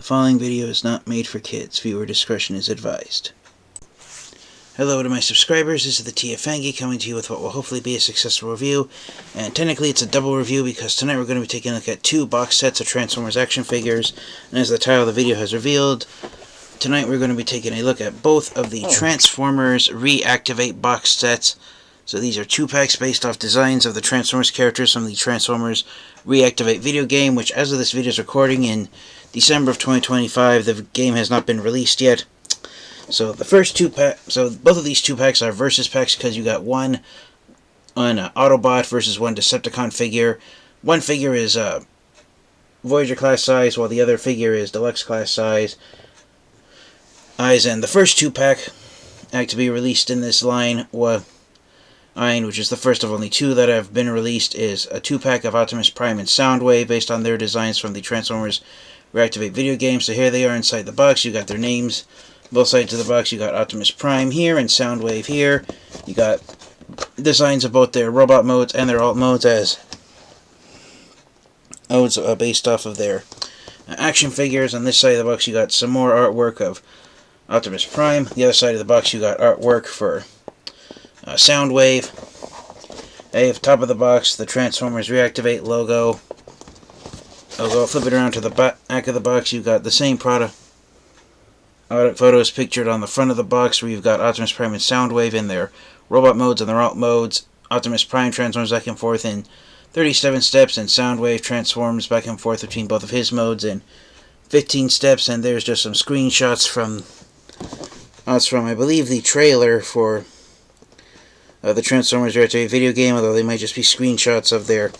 The following video is not made for kids. Viewer discretion is advised. Hello to my subscribers, this is the TFangy coming to you with what will hopefully be a successful review. And technically it's a double review because tonight we're going to be taking a look at two box sets of Transformers action figures. And as the title of the video has revealed, tonight we're going to be taking a look at both of the Transformers Reactivate box sets. So these are 2-packs based off designs of the Transformers characters from the Transformers Reactivate video game, which as of this video's recording in December of 2025, the game has not been released yet. So the first both of these 2-packs are versus packs because you got one Autobot versus one Decepticon figure. One figure is Voyager class size, while the other figure is Deluxe class size. And the first 2-pack to be released in this line, which is the first of only two that have been released, is a 2-pack of Optimus Prime and Soundwave based on their designs from the Transformers Reactivate video game. So here they are inside the box. You got their names, both sides of the box. You got Optimus Prime here and Soundwave here. You got designs of both their robot modes and their alt modes as modes based off of their action figures. On this side of the box you got some more artwork of Optimus Prime. The other side of the box you got artwork for Soundwave. At top of the box, the Transformers Reactivate logo. Flip it around to the back of the box. You've got the same product photos pictured on the front of the box, where you've got Optimus Prime and Soundwave in their robot modes and their alt modes. Optimus Prime transforms back and forth in 37 steps, and Soundwave transforms back and forth between both of his modes in 15 steps. And there's just some screenshots from I believe the trailer for the Transformers Reactivate video game, although they might just be screenshots of their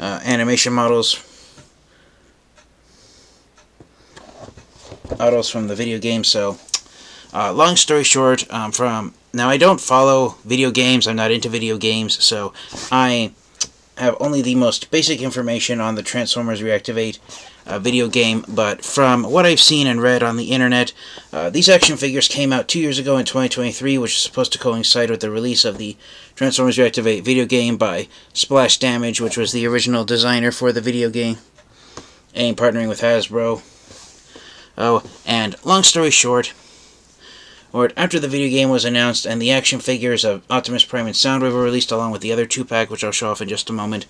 animation models from the video game. So long story short, now I don't follow video games, I'm not into video games, so I have only the most basic information on the Transformers Reactivate video game. But from what I've seen and read on the internet, these action figures came out 2 years ago in 2023, which is supposed to coincide with the release of the Transformers Reactivate video game by Splash Damage, which was the original designer for the video game, and partnering with Hasbro. And long story short, after the video game was announced and the action figures of Optimus Prime and Soundwave were released along with the other 2-pack, which I'll show off in just a moment,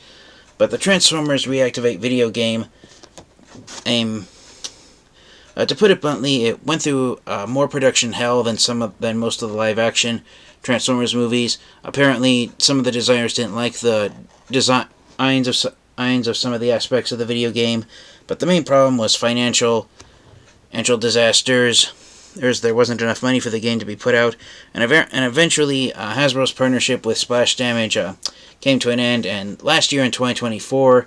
but the Transformers Reactivate video game, to put it bluntly, it went through more production hell than most of the live-action Transformers movies. Apparently, some of the designers didn't like the designs of some of the aspects of the video game, but the main problem was financial disasters. There wasn't enough money for the game to be put out, and eventually Hasbro's partnership with Splash Damage came to an end, and last year in 2024,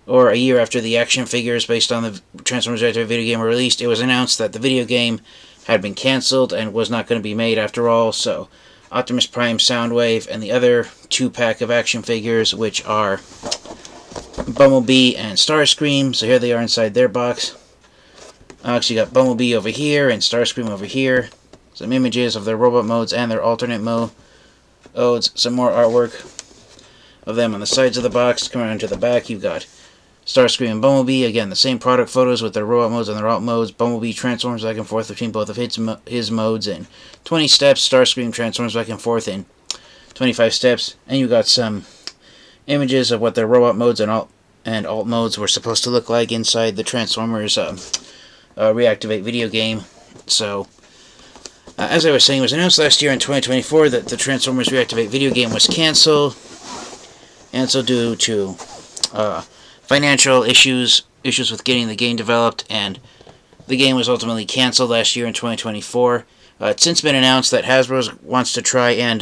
or a year after the action figures based on the Transformers Reactivate video game were released, it was announced that the video game had been cancelled and was not going to be made after all. So Optimus Prime, Soundwave, and the other 2-pack of action figures, which are Bumblebee and Starscream, so here they are inside their box. So you got Bumblebee over here and Starscream over here. Some images of their robot modes and their alternate modes. Some more artwork of them on the sides of the box. Coming around to the back, you've got Starscream and Bumblebee. Again, the same product photos with their robot modes and their alt modes. Bumblebee transforms back and forth between both of his modes in 20 steps. Starscream transforms back and forth in 25 steps. And you got some images of what their robot modes and alt modes were supposed to look like inside the Transformers Reactivate video game. So, as I was saying, it was announced last year in 2024 that the Transformers Reactivate video game was cancelled, and so due to financial issues with getting the game developed, and the game was ultimately cancelled last year in 2024. It's since been announced that Hasbro wants to try and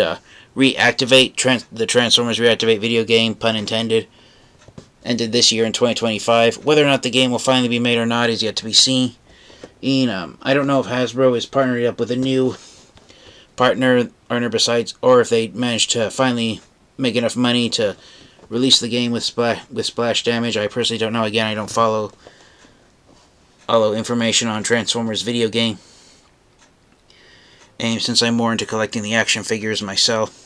reactivate the Transformers Reactivate video game, pun intended, ended this year in 2025. Whether or not the game will finally be made or not is yet to be seen. I don't know if Hasbro is partnered up with a new partner besides, or if they managed to finally make enough money to release the game with Splash Damage. I personally don't know. Again, I don't follow information on Transformers video game, and since I'm more into collecting the action figures myself.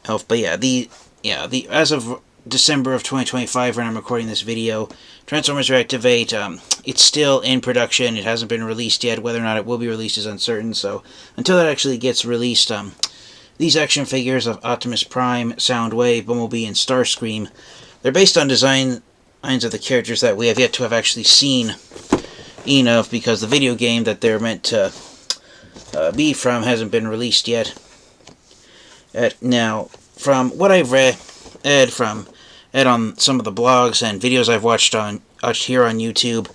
But as of December of 2025 when I'm recording this video. Transformers Reactivate, it's still in production. It hasn't been released yet. Whether or not it will be released is uncertain. So until that actually gets released, these action figures of Optimus Prime, Soundwave, Bumblebee, and Starscream, they're based on designs of the characters that we have yet to have actually seen enough, because the video game that they're meant to be from hasn't been released yet. Now, from what I've read on some of the blogs and videos I've watched here on YouTube,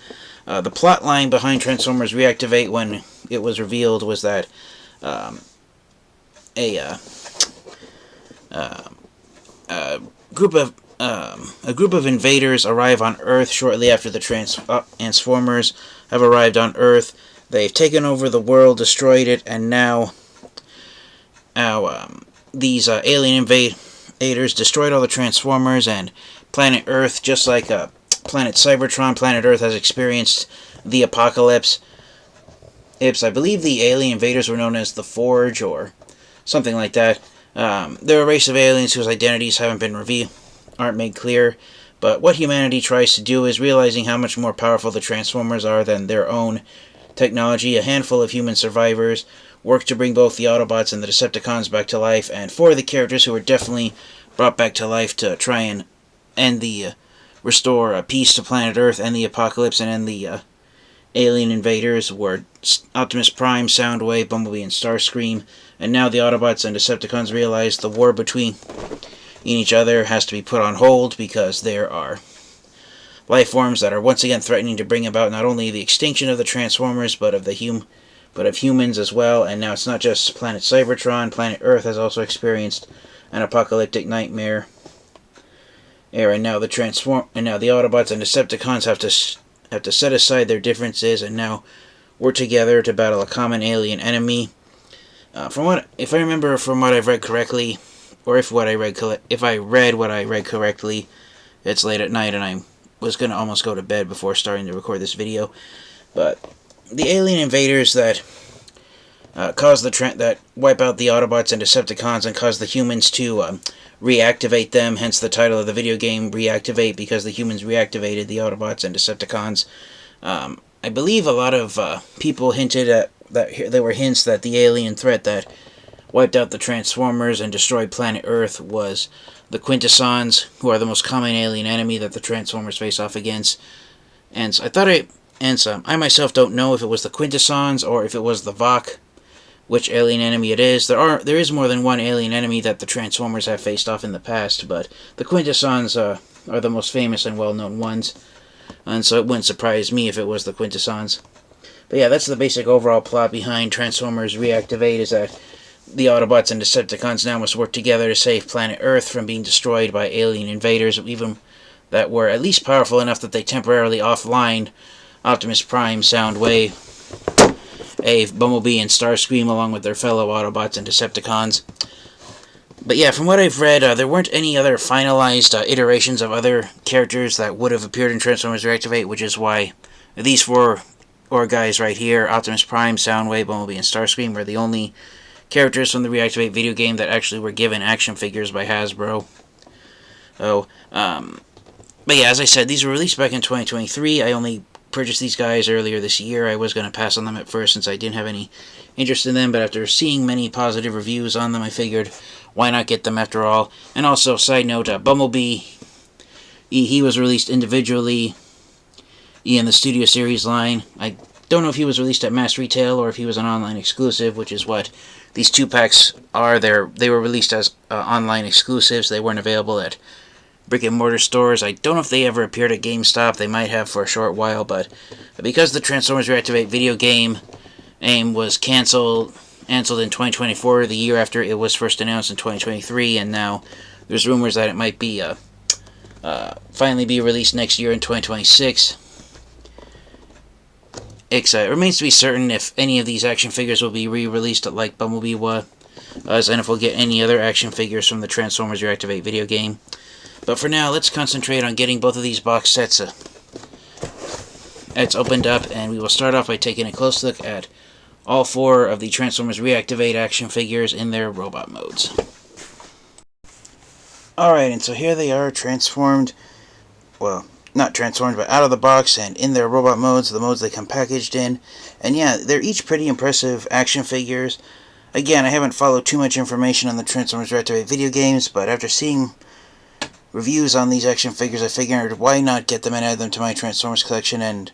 the plot line behind Transformers Reactivate when it was revealed was that a group of invaders arrive on Earth shortly after the Transformers have arrived on Earth. They've taken over the world, destroyed it, and now these alien invaders destroyed all the Transformers, and planet Earth, just like planet Cybertron, planet Earth has experienced the apocalypse. I believe the alien invaders were known as the Forge or something like that. They're a race of aliens whose identities aren't made clear, but what humanity tries to do is, realizing how much more powerful the Transformers are than their own technology, a handful of human survivors work to bring both the Autobots and the Decepticons back to life, and four of the characters who were definitely brought back to life to try and restore peace to planet Earth, and the apocalypse, and end the alien invaders were Optimus Prime, Soundwave, Bumblebee, and Starscream. And now the Autobots and Decepticons realize the war between each other has to be put on hold, because there are life forms that are once again threatening to bring about not only the extinction of the Transformers, but of humans as well. And now it's not just planet Cybertron. Planet Earth has also experienced an apocalyptic nightmare. And now the Autobots and Decepticons have to set aside their differences and now work together to battle a common alien enemy. If I remember from what I've read correctly, or if I read what I read correctly, it's late at night and I was going to almost go to bed before starting to record this video. But the alien invaders that that wipe out the Autobots and Decepticons and cause the humans to reactivate them, hence the title of the video game, Reactivate, because the humans reactivated the Autobots and Decepticons. I believe a lot of people hinted at that there were hints that the alien threat that wiped out the Transformers and destroyed planet Earth was the Quintessons, who are the most common alien enemy that the Transformers face off against. And so I myself don't know if it was the Quintessons or if it was the Vok, which alien enemy it is. There is more than one alien enemy that the Transformers have faced off in the past, but the Quintessons are the most famous and well-known ones, and so it wouldn't surprise me if it was the Quintessons. But yeah, that's the basic overall plot behind Transformers Reactivate, is that the Autobots and Decepticons now must work together to save planet Earth from being destroyed by alien invaders, even that were at least powerful enough that they temporarily offlined Optimus Prime, Soundwave, Bumblebee, and Starscream, along with their fellow Autobots and Decepticons. But yeah, from what I've read, there weren't any other finalized iterations of other characters that would have appeared in Transformers Reactivate, which is why these four guys right here, Optimus Prime, Soundwave, Bumblebee, and Starscream, were the only characters from the Reactivate video game that actually were given action figures by Hasbro. But yeah, as I said, these were released back in 2023. I only purchased these guys earlier this year. I was going to pass on them at first since I didn't have any interest in them, but after seeing many positive reviews on them, I figured, why not get them after all? And also, side note, Bumblebee, he was released individually in the Studio Series line. I don't know if he was released at mass retail or if he was an online exclusive, which is what these 2-packs are. They were released as online exclusives. They weren't available at brick-and-mortar stores. I don't know if they ever appeared at GameStop. They might have for a short while, but because the Transformers Reactivate video game was canceled in 2024, the year after it was first announced in 2023, and now there's rumors that it might be finally be released next year in 2026. It remains to be certain if any of these action figures will be re-released like Bumblebee was, and if we'll get any other action figures from the Transformers Reactivate video game. But for now, let's concentrate on getting both of these box sets opened up, and we will start off by taking a close look at all four of the Transformers Reactivate action figures in their robot modes. Alright, and so here they are transformed, well, not transformed, but out of the box and in their robot modes, the modes they come packaged in. And yeah, they're each pretty impressive action figures. Again, I haven't followed too much information on the Transformers Reactivate video games, but after seeing reviews on these action figures, I figured why not get them and add them to my Transformers collection. And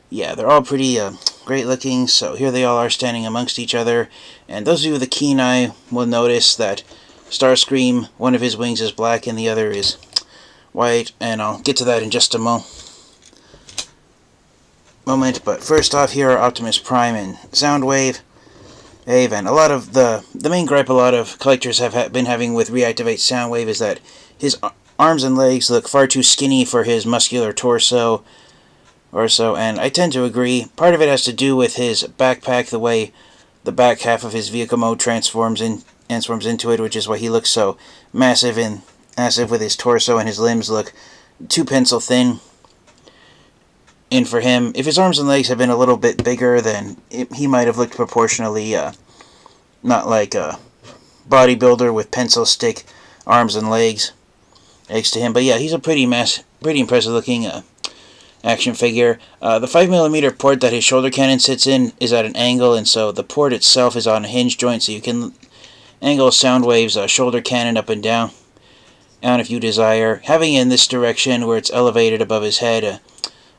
yeah, they're all pretty great looking, so here they all are standing amongst each other. And those of you with a keen eye will notice that Starscream, one of his wings is black and the other is white, and I'll get to that in just a moment. But first off, here are Optimus Prime and Soundwave. And a lot of the main gripe a lot of collectors have been having with Reactivate Soundwave is that his arms and legs look far too skinny for his muscular torso or so, and I tend to agree. Part of it has to do with his backpack, the way the back half of his vehicle mode transforms into it, which is why he looks so massive with his torso, and his limbs look too pencil thin. And for him, if his arms and legs had been a little bit bigger, then he might have looked proportionally not like a bodybuilder with pencil stick arms and legs next to him. But yeah, he's a pretty impressive looking action figure. The 5mm port that his shoulder cannon sits in is at an angle, and so the port itself is on a hinge joint, so you can angle Soundwave's shoulder cannon up and down if you desire. Having it in this direction where it's elevated above his head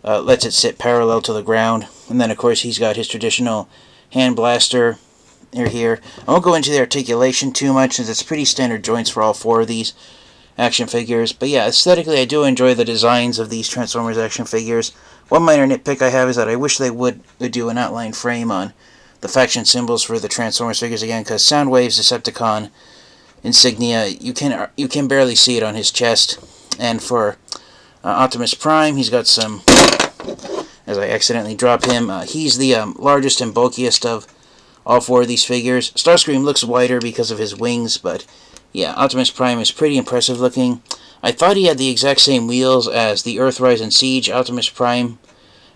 lets it sit parallel to the ground. And then of course he's got his traditional hand blaster here. I won't go into the articulation too much since it's pretty standard joints for all four of these action figures. But yeah, aesthetically I do enjoy the designs of these Transformers action figures. One minor nitpick I have is that I wish they would do an outline frame on the faction symbols for the Transformers figures again, because Soundwave's Decepticon insignia, you can barely see it on his chest. And for Optimus Prime, he's got some, as I accidentally drop him, he's the largest and bulkiest of all four of these figures. Starscream looks wider because of his wings, but yeah, Optimus Prime is pretty impressive looking. I thought he had the exact same wheels as the Earthrise and Siege Optimus Prime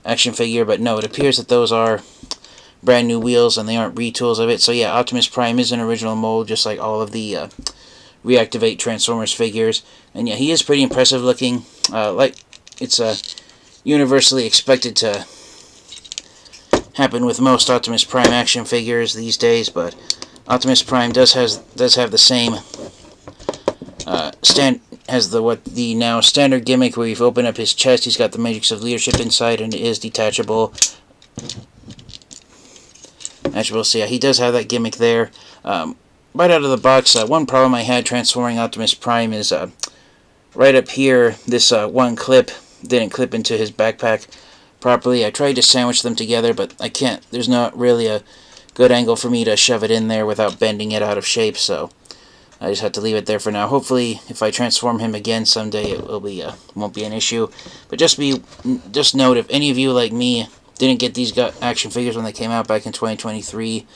action figure, but no, it appears that those are brand new wheels and they aren't retools of it. So yeah, Optimus Prime is an original mold, just like all of the Reactivate Transformers figures. And yeah, he is pretty impressive looking. Like it's universally expected to happen with most Optimus Prime action figures these days, but Optimus Prime does have the same the now standard gimmick where you've opened up his chest, he's got the Matrix of Leadership inside, and it is detachable. So yeah, he does have that gimmick there. Right out of the box, one problem I had transforming Optimus Prime is right up here, this one clip didn't clip into his backpack properly. I tried to sandwich them together, but I can't. There's not really a good angle for me to shove it in there without bending it out of shape, so I just had to leave it there for now. Hopefully, if I transform him again someday, it won't be an issue. But just note, if any of you like me didn't get these action figures when they came out back in 2023,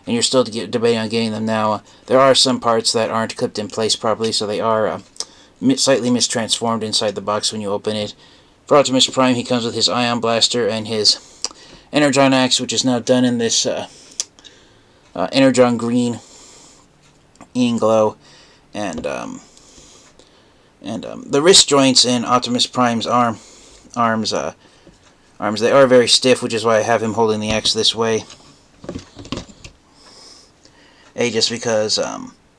and you're still debating on getting them now, there are some parts that aren't clipped in place properly, so they are slightly mistransformed inside the box when you open it. For Optimus Prime, he comes with his Ion Blaster and his Energon Axe, which is now done in this Energon Green Ian Glow, and the wrist joints in Optimus Prime's arms, they are very stiff, which is why I have him holding the axe this way. Just because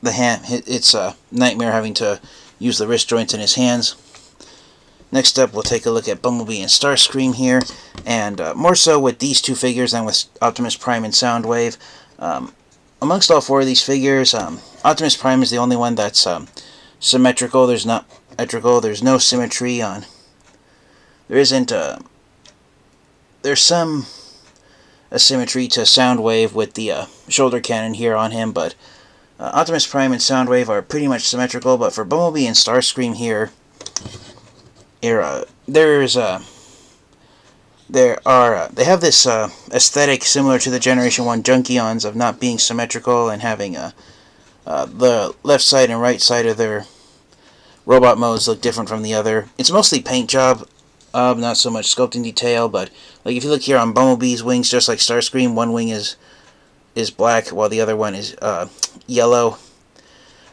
it's a nightmare having to use the wrist joints in his hands. Next up, we'll take a look at Bumblebee and Starscream here, and more so with these two figures than with Optimus Prime and Soundwave. Amongst all four of these figures, Optimus Prime is the only one that's symmetrical. There's no symmetry on. There's some asymmetry to Soundwave with the shoulder cannon here on him, but Optimus Prime and Soundwave are pretty much symmetrical. But for Bumblebee and Starscream here, they have this aesthetic similar to the Generation 1 Junkions of not being symmetrical and having the left side and right side of their robot modes look different from the other. It's mostly paint job, not so much sculpting detail, but like if you look here on Bumblebee's wings, just like Starscream, one wing is black while the other one is yellow.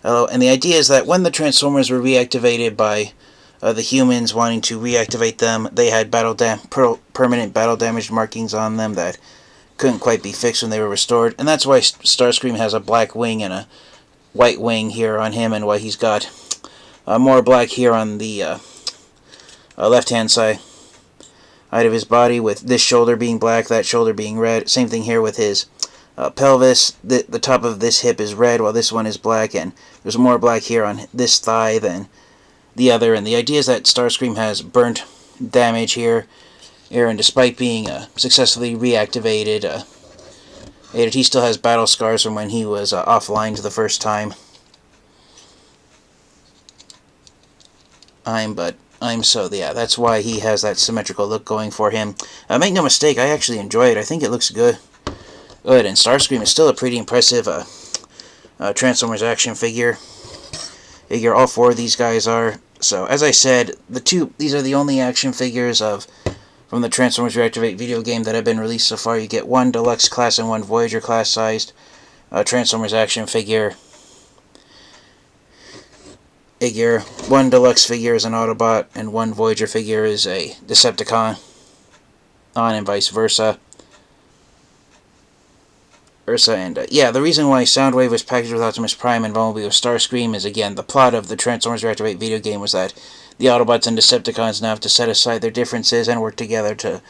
And the idea is that when the Transformers were reactivated by the humans wanting to reactivate them, they had permanent battle damage markings on them that couldn't quite be fixed when they were restored. And that's why Starscream has a black wing and a white wing here on him, and why he's got more black here on the left-hand side of his body, with this shoulder being black, that shoulder being red. Same thing here with his pelvis. The top of this hip is red, while this one is black, and there's more black here on this thigh than the other. And the idea is that Starscream has burnt damage here, and despite being successfully reactivated, he still has battle scars from when he was offline the first time. That's why he has that symmetrical look going for him. Make no mistake, I actually enjoy it. I think it looks good. And Starscream is still a pretty impressive Transformers action figure. All four of these guys are. So, as I said, these are the only action figures from the Transformers Reactivate video game that have been released so far. You get one Deluxe class and one Voyager class sized Transformers action figure. One Deluxe figure is an Autobot, and one Voyager figure is a Decepticon, and vice versa. The reason why Soundwave was packaged with Optimus Prime and Bumblebee with Starscream is, again, the plot of the Transformers Reactivate video game was that the Autobots and Decepticons now have to set aside their differences and work together to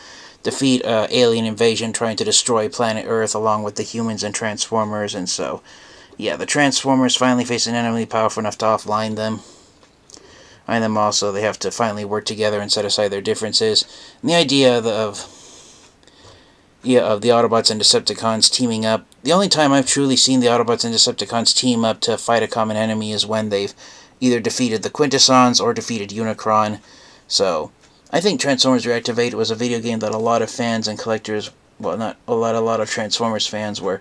defeat alien invasion trying to destroy planet Earth along with the humans and Transformers. And so, the Transformers finally face an enemy powerful enough to offline them. And them also, they have to finally work together and set aside their differences. And the idea of the Autobots and Decepticons teaming up. The only time I've truly seen the Autobots and Decepticons team up to fight a common enemy is when they've either defeated the Quintessons or defeated Unicron. So, I think Transformers Reactivate was a video game that a lot of fans and collectors, well, not a lot of Transformers fans were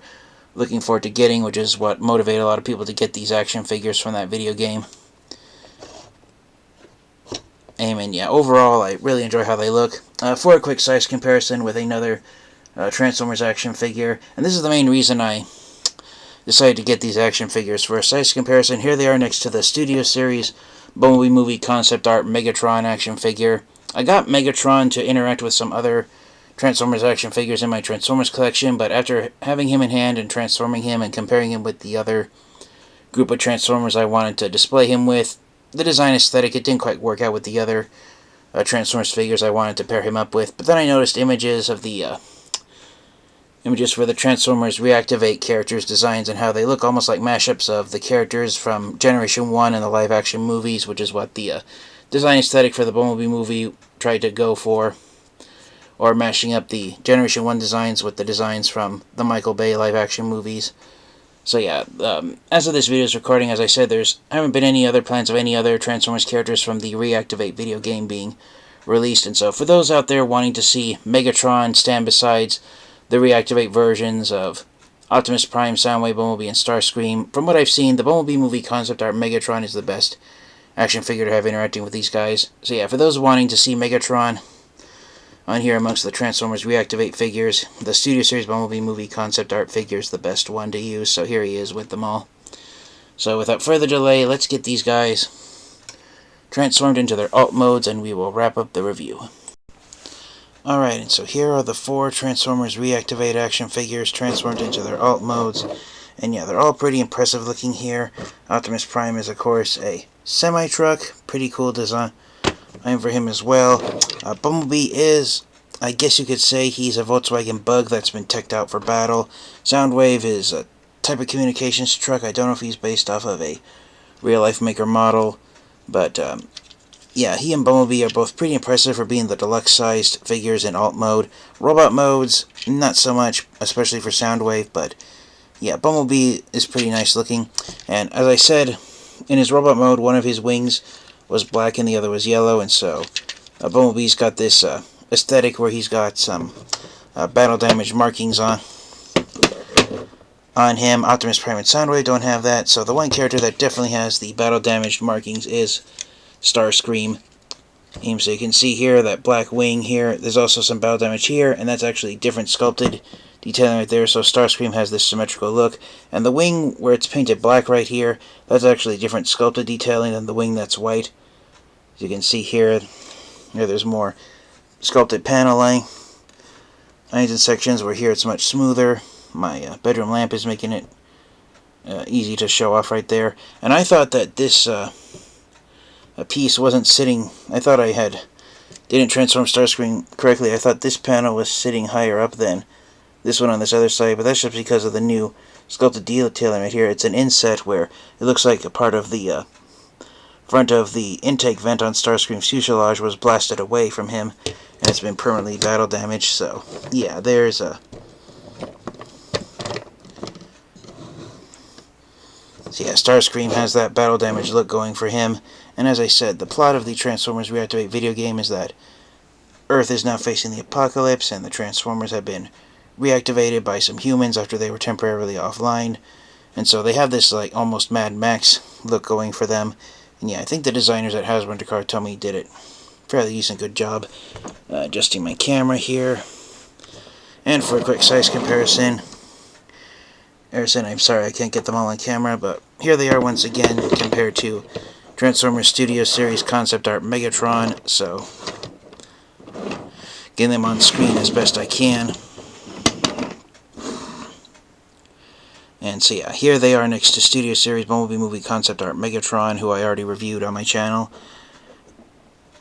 looking forward to getting, which is what motivated a lot of people to get these action figures from that video game. And overall, I really enjoy how they look. For a quick size comparison with another Transformers action figure, and this is the main reason I decided to get these action figures. For a size comparison, here they are next to the Studio Series Bumblebee movie concept art Megatron action figure. I got Megatron to interact with some other Transformers action figures in my Transformers collection, but after having him in hand and transforming him and comparing him with the other group of Transformers I wanted to display him with, the design aesthetic, it didn't quite work out with the other Transformers figures I wanted to pair him up with. But then I noticed images for the Transformers Reactivate characters' designs and how they look almost like mashups of the characters from Generation 1 and the live-action movies, which is what the design aesthetic for the Bumblebee movie tried to go for, or mashing up the Generation 1 designs with the designs from the Michael Bay live-action movies. So as of this video's recording, as I said, haven't been any other plans of any other Transformers characters from the Reactivate video game being released, and so for those out there wanting to see Megatron stand beside the Reactivate versions of Optimus Prime, Soundwave, Bumblebee, and Starscream, from what I've seen, the Bumblebee movie concept art Megatron is the best action figure to have interacting with these guys. So for those wanting to see Megatron on here amongst the Transformers Reactivate figures, the Studio Series Bumblebee movie concept art figure is the best one to use, so here he is with them all. So without further delay, let's get these guys transformed into their alt modes and we will wrap up the review. Alright, and so here are the 4 Transformers Reactivate action figures transformed into their alt modes. And they're all pretty impressive looking here. Optimus Prime is, of course, a semi-truck. Pretty cool design for him as well. Bumblebee is, I guess you could say, he's a Volkswagen Bug that's been teched out for battle. Soundwave is a type of communications truck. I don't know if he's based off of a real-life maker model, but he and Bumblebee are both pretty impressive for being the deluxe-sized figures in alt mode. Robot modes, not so much, especially for Soundwave, but Bumblebee is pretty nice looking. And as I said, in his robot mode, one of his wings was black and the other was yellow, and so Bumblebee's got this aesthetic where he's got some battle damage markings on him. Optimus Prime and Soundwave don't have that, so the one character that definitely has the battle damaged markings is Starscream. So you can see here that black wing here. There's also some battle damage here, and that's actually different sculpted detailing right there. So Starscream has this symmetrical look, and the wing where it's painted black right here, that's actually different sculpted detailing than the wing that's white. As you can see here, there's more sculpted paneling, lines and sections, where here it's much smoother. My bedroom lamp is making it easy to show off right there. And I thought that this piece wasn't sitting, I thought I didn't transform Starscream correctly. I thought this panel was sitting higher up than this one on this other side, but that's just because of the new sculpted detailing right here. It's an inset where it looks like a part of the front of the intake vent on Starscream's fuselage was blasted away from him, and it's been permanently battle damaged. So yeah, there's a So yeah, Starscream has that battle damage look going for him, and as I said, the plot of the Transformers Reactivate video game is that Earth is now facing the apocalypse, and the Transformers have been reactivated by some humans after they were temporarily offline, and so they have this like almost Mad Max look going for them. And yeah, I think the designers at Hasbro and Takara did it fairly decent good job. Adjusting my camera here, and for a quick size comparison, I'm sorry I can't get them all on camera, but here they are once again compared to Transformers Studio Series Concept Art Megatron. So getting them on screen as best I can. And so yeah, here they are next to Studio Series Bumblebee Movie Concept Art Megatron, who I already reviewed on my channel.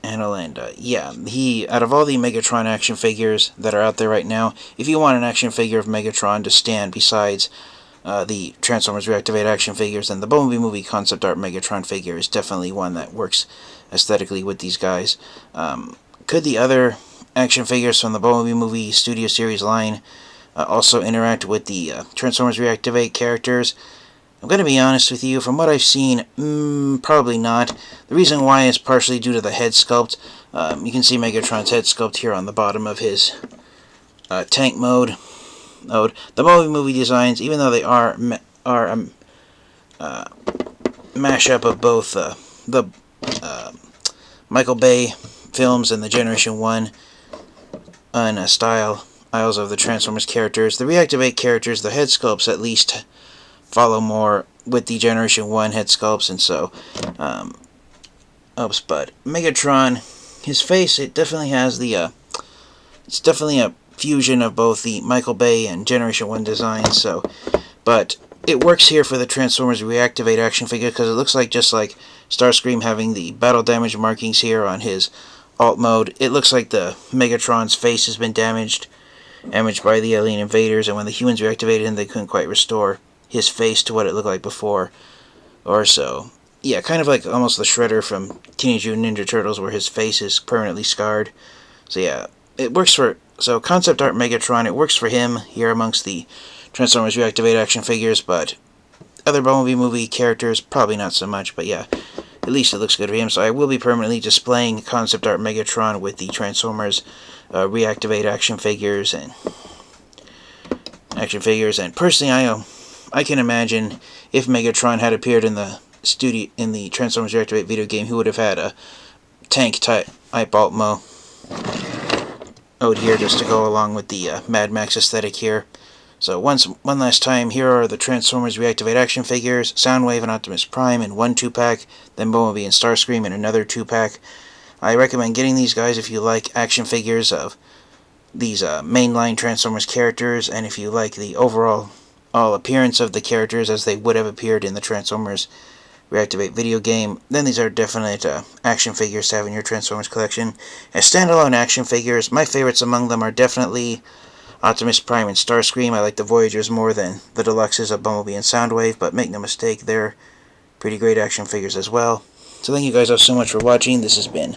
And yeah, out of all the Megatron action figures that are out there right now, if you want an action figure of Megatron to stand besides the Transformers Reactivate action figures, then the Bumblebee Movie Concept Art Megatron figure is definitely one that works aesthetically with these guys. Could the other action figures from the Bumblebee Movie Studio Series line also interact with the Transformers Reactivate characters? I'm going to be honest with you, from what I've seen, probably not. The reason why is partially due to the head sculpt. You can see Megatron's head sculpt here on the bottom of his tank mode. The Bumblebee movie designs, even though they are a mashup of both the Michael Bay films and the Generation 1 styles of the Transformers characters, the Reactivate characters, the head sculpts at least follow more with the Generation 1 head sculpts, and so but Megatron, his face, it definitely has the it's definitely a fusion of both the Michael Bay and Generation 1 designs, so but it works here for the Transformers Reactivate action figure because it looks like just like Starscream having the battle damage markings here on his alt mode. It looks like the Megatron's face has been damaged by the alien invaders, and when the humans reactivated him, they couldn't quite restore his face to what it looked like before, or so. Yeah, kind of like almost the Shredder from Teenage Mutant Ninja Turtles, where his face is permanently scarred. So yeah, it works for... So Concept Art Megatron, it works for him here amongst the Transformers Reactivate action figures, but other Bumblebee movie characters, probably not so much, but yeah, at least it looks good for him. So I will be permanently displaying Concept Art Megatron with the Transformers Reactivate action figures, and personally, I can imagine if Megatron had appeared in the Transformers Reactivate video game, he would have had a tank type alt mode here just to go along with the Mad Max aesthetic here. So one last time, here are the Transformers Reactivate action figures, Soundwave and Optimus Prime in one 2-pack, then Bumblebee and Starscream in another 2-pack. I recommend getting these guys if you like action figures of these mainline Transformers characters, and if you like the overall appearance of the characters as they would have appeared in the Transformers Reactivate video game, then these are definite action figures to have in your Transformers collection. As standalone action figures, my favorites among them are definitely Optimus Prime and Starscream. I like the Voyagers more than the deluxes of Bumblebee and Soundwave, but make no mistake, they're pretty great action figures as well. So thank you guys all so much for watching. This has been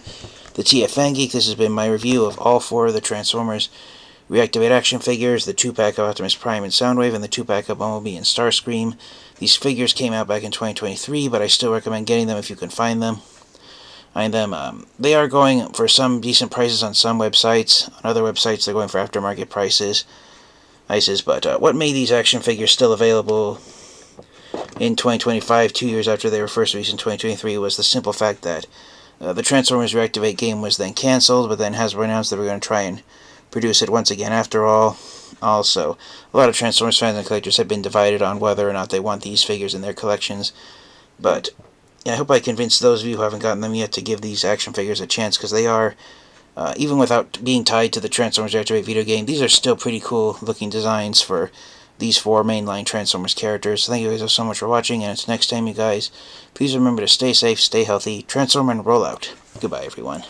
the TF Fan Geek. This has been my review of all 4 of the Transformers Reactivate action figures, the 2-pack of Optimus Prime and Soundwave, and the 2-pack of Bumblebee and Starscream. These figures came out back in 2023, but I still recommend getting them if you can find them. They are going for some decent prices on some websites. On other websites, they're going for aftermarket prices. But what made these action figures still available in 2025, 2 years after they were first released in 2023, was the simple fact that the Transformers Reactivate game was then cancelled, but then Hasbro announced that we're going to try and produce it once again. After all, also, a lot of Transformers fans and collectors have been divided on whether or not they want these figures in their collections. But yeah, I hope I convinced those of you who haven't gotten them yet to give these action figures a chance, because they are, even without being tied to the Transformers Reactivate video game, these are still pretty cool looking designs for these 4 mainline Transformers characters. So thank you guys so much for watching, and until next time, you guys, please remember to stay safe, stay healthy, transform and roll out. Goodbye, everyone.